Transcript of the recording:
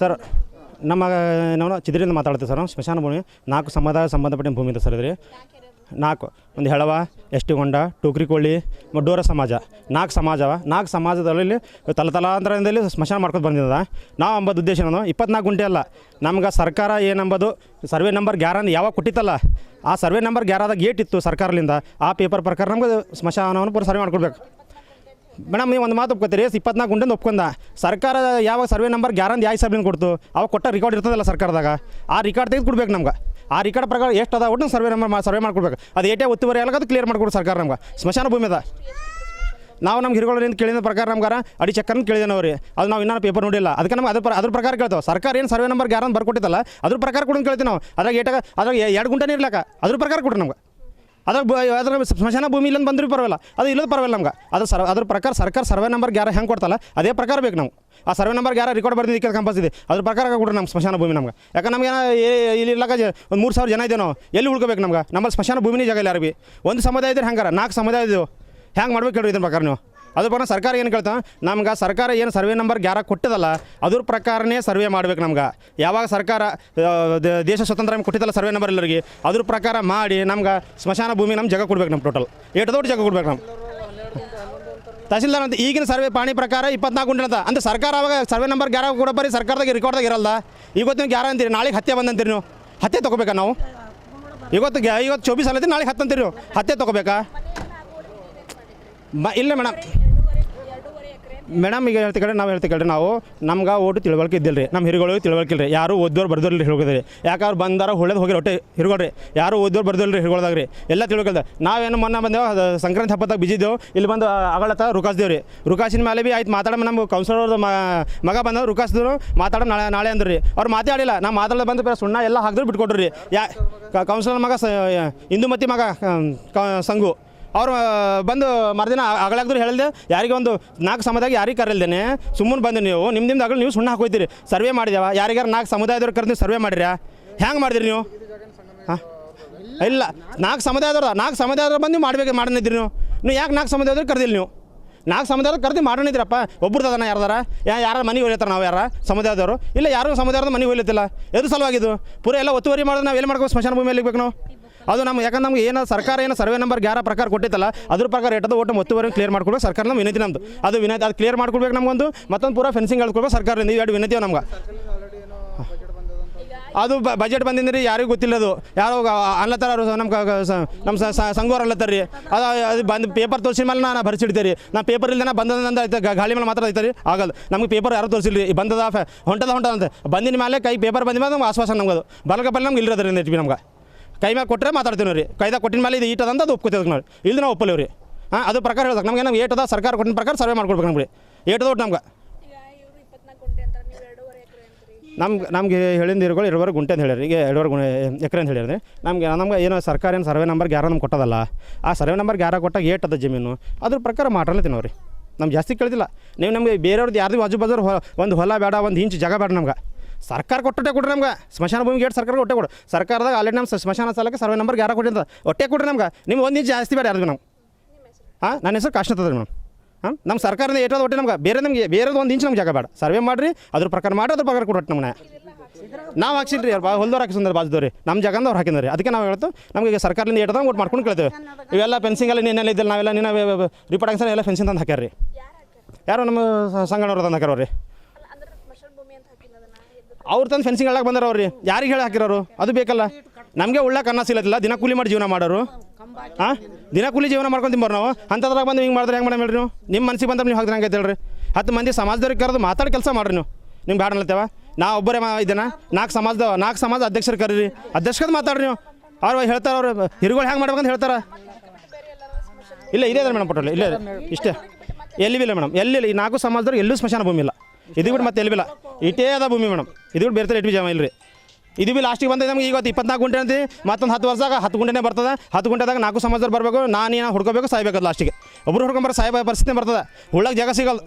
Sir ನಾವು ಚಿದ್ರಿಂದ ಮಾತಾಡ್ತೀವಿ sir. ನಾವು ಸ್ಮಶಾನ ಭೂಮಿ 4 ಸಮುದಾಯ ಸಂಬಂಧಪಟ್ಟ ಭೂಮಿ ಇದೆ ಸರ್. ಇದ್ರಿ 4 ಒಂದು ಹೆಳವ, ಎಷ್ಟಿಗೊಂಡ, ಟೋಕ್ರಿಕೊಳ್ಳಿ, ಡೋರ ಸಮಾಜ 4 ಸಮಾಜವ. 4 ಸಮಾಜದಲ್ಲಿ ತಲಾಂತರದಲ್ಲಿ ಸ್ಮಶಾನ ಮಾಡ್ಕೊಂಡು ಬಂದಿದೆ. ನಾವು ಅಂಬದು ಉದ್ದೇಶ 24 ಗುಂಟೆ ಅಲ್ಲ, ನಮ್ಗೆ ಸರ್ಕಾರ ಏನಂಬುದು ಸರ್ವೆ ನಂಬರ್ 11 ಯಾವಾಗ ಕೊಟ್ಟಿತ್ತಲ್ಲ, ಆ ಸರ್ವೆ ನಂಬರ್ 11ದಾಗ ಗೇಟ್ ಇತ್ತು ಸರ್ಕಾರದಿಂದ. ಆ ಪೇಪರ್ ಪ್ರಕಾರ ನಮ್ಗೆ ಸ್ಮಶಾನವನ್ನು ಪೂರ ಸರ್ವೆ ಮಾಡ್ಕೊಡ್ಬೇಕು. ಮೇಡಮ್ ನೀವು ಒಂದು ಮಾತು ಒಪ್ಕೋತೀರಿ, 24 ಗುಂಟೆಂದು ಒಪ್ಕೊಂಡ ಸರ್ಕಾರ ಯಾವಾಗ ಸರ್ವೆ ನಂಬರ್ 11 ಯಾವ ಸಬ್ಲಿನ ಕೊಡ್ತು, ಅವಾಗ ಕೊಟ್ಟ ರೆಕಾರ್ಡ್ ಇರ್ತದಲ್ಲ ಸರ್ಕಾರದಾಗ, ಆ ರೆಕಾರ್ಡ್ ತೆಗೆದು ಕೊಡ್ಬೇಕು ನಮ್ಗೆ. ಆ ರೆಕಾರ್ಡ್ ಪ್ರಕಾರ ಎಷ್ಟು ಅದ ಒಟ್ಟು ಸರ್ವೆ ನಂಬರ್ ಸರ್ವೆ ಮಾಡ್ಕೊಡ್ಬೇಕು. ಅದು ಏಟೇ ಒತ್ತುವರಿ ಅಲ್ಲ, ಅದು ಕ್ಲಿಯರ್ ಮಾಡ್ಕೊಡು ಸರ್ಕಾರ ನಮ್ಗೆ. ಸ್ಮಶಾನ ಭೂಮಿ ಅದ. ನಾವು ನಮ್ಗೆ ಹಿರುಗಳಿಂದ ಕೇಳಿದ ಪ್ರಕಾರ ನಮ್ಗಾರ ಅಡಿ ಚೆಕ್ಕನ್ನು ಕೇಳಿದೆ ಅವ್ರಿ. ಅದು ನಾವು ಇನ್ನೂ ಪೇಪರ್ ನೋಡಿಲ್ಲ, ಅದಕ್ಕೆ ನಮ್ಗೆ ಅದ್ರ ಪ್ರಕಾರ ಕೇಳ್ತೇವೆ. ಸರ್ಕಾರ ಏನು ಸರ್ವೆ ನಂಬರ್ 11 ಬರ್ಕೊಟ್ಟಿತ್ತಲ್ಲ ಅದ್ರ ಪ್ರಕಾರ ಕೂಡ ಕೇಳ್ತೀವಿ ನಾವು. ಅದ್ರಾಗ ಏಟಾಗ ಅದ್ರಾಗ 2 ಗುಂಟೆನೇ ಇರ್ಲಕ್ಕ ಅದ್ರ ಪ್ರಕಾರ ಕೊಡ್ರಿ ನಮ್ಗೆ. ಅದ್ರ ಸ್ಮಶಾನ ಭೂಮಿ ಇಲ್ಲಂದು ಬಂದರೂ ಪರವಾಗಿಲ್ಲ, ಅದು ಇಲ್ಲದ ಪರವಾಗಿಲ್ಲ ನಮ್ಗೆ. ಅದ್ರ ಪ್ರಕಾರ ಸರ್ಕಾರ ಸರ್ವೆ ನಂಬರ್ 11 ಹೆಂಗೆ ಕೊಡ್ತಲ್ಲ ಅದೇ ಪ್ರಕಾರ ಬೇಕು ನಾವು. ಆ ಸರ್ವೆ ನಂಬರ್ 11 ರೆಕಾರ್ಡ್ ಬರ್ದಿದ್ದಕ್ಕೆ ಕಂಪಲ್ಸ್ ಇದೆ, ಅದ್ರ ಪ್ರಕಾರ ಕೊಡ್ರಿ ನಮ್ಮ ಸ್ಮಶಾನ ಭೂಮಿ ನಮ್ಗೆ. ಯಾಕಂದ್ರೆ ನಮ್ಗೆ ಇಲ್ಲಿ ಇರ್ಲಾಕ ಒಂದು 3000 ಜನ ಇದೆ, ನಾವು ಎಲ್ಲಿ ಉಳ್ಕೋಬೇಕು ನಮ್ಗೆ? ನಮ್ಮಲ್ಲಿ ಸ್ಮಶಾನ ಭೂಮಿನೇ ಜಾಗ ಇಲ್ಲ ಯಾರು ಭೀ. ಒಂದು ಸಮುದಾಯ ಇದ್ರೆ ಹೆಂಗಾರ 4 ಸಮುದಾಯ ಇದೆವು, ಹೆಂಗೆ ಮಾಡ್ಬೇಕು ಹೇಳ್ರಿ ಇದ್ರ ಪ್ರಕಾರ ನೀವು. ಅದ್ರ ಪ್ರಕಾರ ಸರ್ಕಾರ ಏನು ಕೇಳ್ತಾವೆ ನಮ್ಗೆ, ಸರ್ಕಾರ ಏನು ಸರ್ವೆ ನಂಬರ್ 11 ಕೊಟ್ಟಿದಲ್ಲ ಅದ್ರ ಪ್ರಕಾರನೇ ಸರ್ವೆ ಮಾಡ್ಬೇಕು ನಮ್ಗೆ. ಯಾವಾಗ ಸರ್ಕಾರ ದೇಶ ಸ್ವತಂತ್ರ ಕೊಟ್ಟಿದ್ದಲ್ಲ ಸರ್ವೆ ನಂಬರ್ ಎಲ್ಲರಿಗೆ, ಅದ್ರ ಪ್ರಕಾರ ಮಾಡಿ ನಮ್ಗೆ ಸ್ಮಶಾನ ಭೂಮಿ ನಮ್ಮ ಜಾಗ ಕೊಡ್ಬೇಕು. ನಮ್ಮ ಟೋಟಲ್ 8 ದೊಡ್ಡ ಜಾಗ ಕೊಡ್ಬೇಕು ನಮ್ಮ ತಹಸೀಲ್ದಾರ್ ಅಂತ. ಈಗಿನ ಸರ್ವೆ ಪಾಣಿ ಪ್ರಕಾರ 24 ಗುಂಟೆ ಅಂತ. ಅಂದ್ರೆ ಸರ್ಕಾರ ಅವಾಗ ಸರ್ವೆ ನಂಬರ್ 11 ಕೂಡ ಬರೀ ಸರ್ಕಾರದಾಗ ರೆಕಾರ್ಡ್ದಾಗ ಇರಲ್ಲ. ಇವತ್ತು ನೀವು 11 ಅಂತೀರಿ, ನಾಳೆಗೆ 10 ಬಂದಂತೀರಿ. ನೀವು 10 ತೊಗೋಬೇಕಾ? ನಾವು ಇವತ್ತು 24 ಅಲ್ಲೈತಿ, ನಾಳೆಗೆ 10 ಅಂತೀರಿ. ನೀವು 10 ತೊಗೋಬೇಕಾ? ಇಲ್ಲ ಮೇಡಮ್ ಈಗ ಹೇಳ್ತಿ ಕಡೆ ನಾವು ಹೇಳ್ತಿ ಕಡೆ ನಾವು ನಮ್ಗೆ ಓಟು ತಿಳುವಳಿಕೆ ಇದ್ದಿಲ್ಲ ರೀ. ನಮ್ಮ ಹಿರುಗಳಿಗೆ ತಿಳುವಳಿಕೆ ಇಲ್ಲ ರೀ. ಯಾರು ಓದೋರು ಬರ್ದೋರು ಹಿರುಗೋದ್ರಿ. ಯಾಕೆ ಅವ್ರು ಬಂದಾರ ಹೊಳೆದು ಹೋಗಿರಿ ಹೊಟ್ಟೆ ಹಿರುಗೋಳ್ರಿ. ಯಾರು ಓದೋರು ಬರ್ದೋರು ಹಿರುಗೋಳ್ದಾಗ ರೀ. ಎಲ್ಲ ತಿಳ್ಕೊಳ್ದ. ನಾವೇನು ಮೊನ್ನೆ ಬಂದೇವು, ಸಂಕ್ರಾಂತಿ ಹಬ್ಬದಾಗ ಬಿಜಿದ್ದೆವು. ಇಲ್ಲಿ ಬಂದು ಆಗಳತ್ತ ರುಕಾಸ್ದೇವು ರೀ. ರುಕಾಸಿನ ಮೇಲೆ ಭೀ ಆಯ್ತು ಮಾತಾಡ. ನಮ್ಮ ಕೌನ್ಸಿಲರ್ ಮಗ ಬಂದವರು ರುಕಾಸಿದ್ರು ಮಾತಾಡ ನಾಳೆ ಅಂದ್ರು ರೀ. ಅವ್ರು ಮಾತಾಡಿಲ್ಲ. ನಾವು ಮಾತಾಡೋದು ಬಂದು ಸುಣ್ಣ ಎಲ್ಲ ಹಾಕಿದ್ರು ಬಿಟ್ಕೊಡ್ರಿ ರೀ. ಕೌನ್ಸಿಲರ್ ಮಗ ಇಂದುಮತಿ ಮಗ ಸಂಗು ಅವ್ರು ಬಂದು ಮರುದಿನ ಅಗಳಾಗ್ದ್ರು ಹೇಳಿದೆ, ಯಾರಿಗೆ ಒಂದು 4 ಸಮುದಾಯ ಯಾರಿಗೆ ಕರಲ್ದೇನೆ ಸುಮ್ಮನೆ ಬಂದು ನೀವು ನಿಮ್ದು ಅಗಳು ನೀವು ಸುಣ್ಣ ಹಾಕೋಯ್ತೀರಿ. ಸರ್ವೆ ಮಾಡಿದ್ಯಾವ ಯಾರಿಗಾರು 4 ಸಮುದಾಯದವ್ರು ಕರೆದು ನೀವು ಸರ್ವೆ ಮಾಡಿರ್ಯಾ? ಹೆಂಗೆ ಮಾಡಿದ್ರಿ ನೀವು? ಹಾಂ ಇಲ್ಲ, 4 ಸಮುದಾಯದವ್ರು ಬಂದು ಮಾಡನಿದ್ರಿ ನೀವು ಯಾಕೆ 4 ಸಮುದಾಯದವ್ರು ಕರೆದಿಲ್ಲ? ನೀವು 4 ಸಮುದಾಯದವ್ರು ಕರೆದು ಮಾಡೋಣಿದ್ರಪ್ಪ. ಒಬ್ಬರು ಅದನ್ನ ಯಾರ ಮನೆ ಹೊಲಿತಾರೆ? ನಾವು ಯಾರ ಸಮುದಾಯದವರು ಇಲ್ಲ, ಯಾರು ಸಮುದಾಯದ ಮನೆ ಹೊಲಿತಿಲ್ಲ. ಎದು ಸಲುವಾಗಿದ್ದು ಪೂರ ಎಲ್ಲ ಒತ್ತುವರಿ ಮಾಡೋದು. ನಾವು ಎಲ್ಲಿ ಮಾಡ್ಬೇಕು? ಸ್ಮಶಾನ ಭೂಮಿಯಲ್ಲಿ ಬೇಕು ನಾವು. ಅದು ನಮ್ಗೆ ಯಾಕಂದ್ರೆ ನಮ್ಗೆ ಏನು ಸರ್ಕಾರ ಏನು ಸರ್ವೆ ನಂಬರ್ 11 ಪ್ರಕಾರ ಕೊಟ್ಟಿತ್ತಲ್ಲ ಅದ್ರ ಪ್ರಕಾರ ರೇಟದ ಒಟ್ಟು ಒತ್ತುವರಿ ಕ್ಲಿಯರ್ ಮಾಡ್ಕೊಡ್ಬೇಕು. ಸರ್ಕಾರ ನಮ್ಮ ವಿನಂತಿ ನಮ್ಮದು. ಅದು ವಿನಂತಿ, ಅದು ಕ್ಲಿಯರ್ ಮಾಡ್ಕೊಡ್ಬೇಕು. ನಮಗೊಂದು ಮತ್ತೊಂದು ಪೂರ ಫೆನ್ಸಿಂಗ್ ಹೇಳ್ಕೊಡ್ಬೇಕು ಸರ್ಕಾರದಿಂದ. ಇವೆರಡು ವಿನಂತಿ ನಮ್ಗೆ. ಅದು ಬಜೆಟ್ ಬಂದಿದ್ರಿ ಯಾರಿಗೂ ಗೊತ್ತಿಲ್ಲ. ಅದು ಯಾರೋ ಅನ್ಲತ್ತಾರ, ನಮ್ಮ ಸಂಘವ್ರು ಅನ್ಲತ್ತಾರ ರೀ. ಅದು ಬಂದು ಪೇಪರ್ ತೋರಿಸಿದ ಮೇಲೆ ನಾನು ಭರಿಸಿಡ್ತೀರಿ. ನಾನು ಪೇಪರ್ ಇಲ್ಲದೆ ಬಂದದಂತ ಆಯ್ತು, ಗಾಳಿ ಮೇಲೆ ಮಾತ್ರ ಐತೆ ರೀ. ಆಗಲ್ಲ ನಮಗೆ ಪೇಪರ್ ಯಾರು ತೋರಿಸಿಲ್ಲ ರೀ. ಬಂದದ ಹೊಂಟದ ಅಂತ ಬಂದಿನ ಮೇಲೆ ಕೈ ಪೇಪರ್ ಬಂದ ಮೇಲೆ ನಮ್ಗೆ ಆಶ್ವಾಸ ನಮ್ಗೆ. ಅದು ಬಲಗಬಲ್ಲಿ ನಮ್ಗೆ ಇಲ್ಲದ್ರಿಂದ ಎಚ್ ಬಿ ನಮ್ಗೆ ಕೈ ಮ್ಯಾಗ ಕೊಟ್ಟರೆ ಮಾತಾಡ್ತೀವಿ ರೀ. ಕೈದಾಗ ಕೊಟ್ಟಿನ ಮೇಲೆ ಇದು ಈಟದ ಅಂತ ಅದು ಒಪ್ಕೋತೀವಿ ನೋಡಿ. ಇಲ್ಲಿ ನಾವು ಒಪ್ಪಲೇವು ರೀ. ಹಾಂ ಅದು ಪ್ರಕಾರ ಹೇಳ್ದಾಗ ನಮ್ಗೆ ನಮ್ಗೆ ಏಟದ ಸರ್ಕಾರ ಕೊಟ್ಟಿನ ಪ್ರಕಾರ ಸರ್ವೆ ಮಾಡ್ಕೊಡ್ಬೇಕು ನಮ್ಗೆ. ಏಟದ ಒಟ್ಟು ನಮ್ಗೆ ಹೇಳಿದ ನೀರುಗಳು 2.5 ಗುಂಟೆ ಅಂತ ಹೇಳಿರಿ. ಈಗ 2.5 ಎಕರೆ ಅಂತ ಹೇಳಿರಿ. ನಮ್ಗೆ ಏನೋ ಸರ್ಕಾರ ಏನು ಸರ್ವೆ ನಂಬರ್ 11 ನಮ್ಗೆ ಕೊಟ್ಟೋದಲ್ಲ. ಆ ಸರ್ವೆ ನಂಬರ್ 11 ಕೊಟ್ಟಾಗ ಏಟದ ಜಮೀನು ಅದ್ರ ಪ್ರಕಾರ ಮಾಡ್ರಲ್ಲತ್ತೀವಿ ರೀ. ನಮ್ಗೆ ಜಾಸ್ತಿ ಕೇಳಿದಿಲ್ಲ. ನೀವು ನಮಗೆ ಬೇರೆಯವ್ರದ್ದು ಯಾರ್ದು ಬಾಜು ಬಾಜು ಒಂದು ಹೊಲ ಬೇಡ, ಒಂದು ಇಂಚು ಜಾಗ ಬೇಡ ನಮ್ಗೆ. ಸರ್ಕಾರ ಕೊಟ್ಟೆ ಕೊಡ್ರಿ ನಮ್ಗೆ. ಸ್ಮಶಾನ ಭೂಮಿಗೆ ಏಟು ಸರ್ಕಾರ ಒಟ್ಟೆ ಕೊಡು. ಸರ್ಕಾರದಾಗ ಆಲ್ರೆಡಿ ನಮ್ಮ ಸ್ಮಶಾನ ಸಾಲಕ್ಕೆ ಸರ್ವೆ ನಂಬರ್ 11 ಕೊಟ್ಟಿರ್ತದೆ. ಒಟ್ಟೆ ಕೊಡ್ರಿ ನಮ್ಗೆ. ನಿಮ್ಗೆ 1 ಇಂಚು ಜಾಸ್ತಿ ಬೇಡ ಯಾರ್ದು ನಾವು. ಹಾಂ ನನ್ನ ಹೆಸರು ಕಾಶ್ನತ್ತದ ರೀ ಮೇಡಮ್. ಹಾಂ ನಮ್ಮ ಸರ್ಕಾರದ ಏಟದ ಒಟ್ಟೆ ನಮ್ಗೆ ಬೇರೆದು 1 ಇಂಚು ನಮ್ಗೆ ಜಾಗ ಬೇಡ. ಸರ್ವೆ ಮಾಡಿರಿ, ಅದ್ರ ಪ್ರಕಾರ ಮಾಡಿ ಅದ್ರ ಪ್ರಕಾರ ಕೊಟ್ಟು ನಮ್ಮನ್ನ ನಾವು ಹಾಕ್ಸಿಲ್ಲ ರೀ. ಅವ್ರು ಹೊಲ್ದವ್ರು ಹಾಕಿಸಿದ್ರೆ ಬಾಜುದವ್ರಿ ನಮ್ಮ ಜಾಗಂದ ಅವ್ರು ಹಾಕಿದ್ದಾರೆ. ಅದಕ್ಕೆ ನಾವು ಹೇಳ್ತು ನಮಗೆ ಸರ್ಕಾರದಿಂದ ಏಟದ ಓಟ್ ಮಾಡ್ಕೊಂಡು ಕೇಳ್ತೇವೆ. ಇವೆಲ್ಲ ಫೆನ್ಸಿಂಗ್ ಎಲ್ಲ ನೀನೆಲ್ಲ ಇದ್ದಿಲ್ಲ. ನಾವೆಲ್ಲ ನೀನು ರಿಪೋರ್ಟ್ ಹಾಕ್ಸಲ್ಲ ಎಲ್ಲ ಫೆನ್ಸಿಂಗ್ ತಂದು ಹಾಕ್ಯಾರ ರೀ. ಯಾರು ನಮ್ಮ ಸಂಘನವ್ರು ತಂದು ಹಾಕ್ಯಾರ ರೀ. ಅವ್ರು ತಂದು ಫೆನ್ಸಿಂಗ್ ಹೇಳಕ್ಕೆ ಬಂದಾರ ಅವ್ರಿ. ಯಾರಿಗೆ ಹೇಳಿ ಹಾಕಿರೋರು? ಅದು ಬೇಕಲ್ಲ ನಮಗೆ. ಉಳ್ಳಕ್ಕೆ ಅನ್ನ ಸಿಗತ್ತಿಲ್ಲ, ದಿನ ಕೂಲಿ ಮಾಡಿ ಜೀವನ ಮಾಡೋರು. ಹಾಂ ದಿನ ಕೂಲಿ ಜೀವನ ಮಾಡ್ಕೊಂಡು ತಿಂಬಾರ ನಾವು. ಅಂಥದ್ರಾಗ ಬಂದು ಹಿಂಗೆ ಮಾಡಿದ್ರೆ ಹೆಂಗೆ ಮಾಡಿ ನೀವು? ನಿಮ್ಮ ಮನಸ್ಸಿಗೆ ಬಂದ್ರೆ ನೀವು ಹಾಕಿದ್ರೆ ಹಂಗೆ ಹೇಳ್ರಿ. 10 ಮಂದಿ ಸಮಾಜದವ್ರಿಗೆ ಕರೆದು ಮಾತಾಡಿ ಕೆಲಸ ಮಾಡಿರಿ ನೀವು. ನಿಮ್ಗೆ ಬ್ಯಾಡ ಅನ್ಲತ್ತೇವ? ನಾ ಒಬ್ಬರೇ ಇದ್ದೇನೆ. 4 ಸಮಾಜ ಅಧ್ಯಕ್ಷರು ಕರೀರಿ. ಅಧ್ಯಕ್ಷರು ಮಾತಾಡ್ರಿ ನೀವು. ಅವ್ರು ಹೇಳ್ತಾರೆ, ಅವ್ರು ಹಿರುಗಳು ಹೆಂಗೆ ಮಾಡ್ಬೇಕಂತ ಹೇಳ್ತಾರೆ. ಇಲ್ಲ ಇದೇ ಅದ ಮೇಡಮ್ ಪಟೋಲ್ ಇಲ್ಲೇ ಇಷ್ಟೇ. ಎಲ್ಲಿ ಇಲ್ಲ ಮೇಡಮ್, ಎಲ್ಲಿ ಈ 4 ಸಮಾಜದವ್ರು ಎಲ್ಲೂ ಸ್ಮಶಾನ ಭೂಮಿ ಇಲ್ಲ. ಇದು ಬಿಟ್ಟು ಮತ್ತೆ ಎಲ್ಲಿ ಇಲ್ಲ. ಇಟೇ ಅದ ಭೂಮಿ ಮೇಡಮ್. ಇದು ಬಿಟ್ಟು ಬೇರೆ ಎಟ್ ಬಿ ಜಮ ಇಲ್ಲ ರೀ. ಇದು ಬಿ ಲಾಸ್ಟಿಗೆ ಬಂದ ನಮ್ಗೆ ಇವತ್ತು 24 ಗುಂಟೆ ಅಂತೀವಿ. ಮತ್ತೊಂದು 10 ವರ್ಷದಾಗ 10 ಗುಂಟೆನೇ ಬರ್ತದೆ. 10 ಗುಂಟೆದಾಗ 4 ಸಮಾಜದವ್ರು ಬರಬೇಕು. ನಾನು ಹುಡ್ಕೋಬೇಕು, ಸಾಯ್ಬೇಕು. ಲಾಸ್ಟಿಗೆ ಒಬ್ಬರು ಹುಡ್ಕೊಂಬರೋ ಸಾಯ್ಬ ಪರಿಸ್ಥಿತಿ ಬರ್ತದೆ. ಉಳ್ಳಾಗ ಜಾಗ ಸಿಗಲ್ಲ.